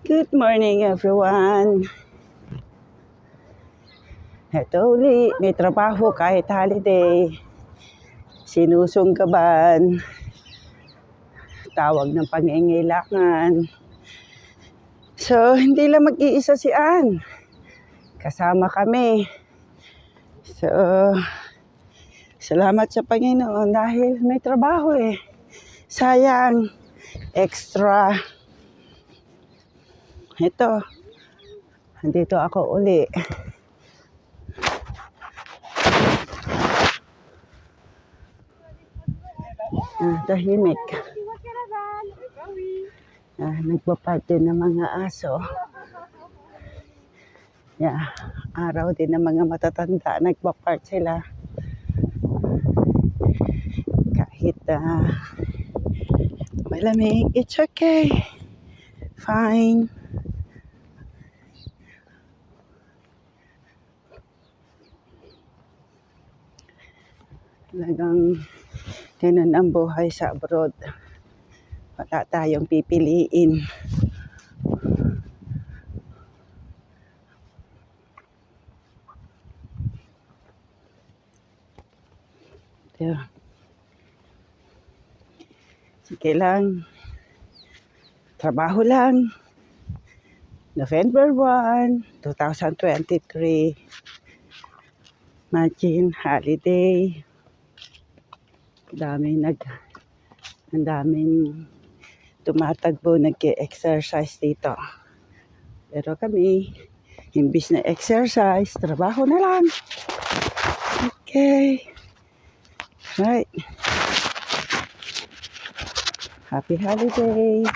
Good morning everyone. Ito uli, may trabaho kahit holiday. Sinusunggaban. Tawag ng pangangailangan. So, hindi lang mag-iisa si Ann. Kasama kami. So, salamat sa Panginoon dahil may trabaho eh. Sayang, extra. Ito, andito ako uli. Tahimik. Nagpa-party ng mga aso. Araw din ng mga matatanda. Nagpa-park sila. Kahit malamig, it's okay. Fine. Talagang ganun ang buhay sa abroad. Wala tayong pipiliin. Sige lang. Trabaho lang. November 1, 2023. Imagine, holiday. Ang daming tumatagbo, nag-exercise dito. Pero kami, imbis na exercise, trabaho na lang. Okay. Right. Happy holiday.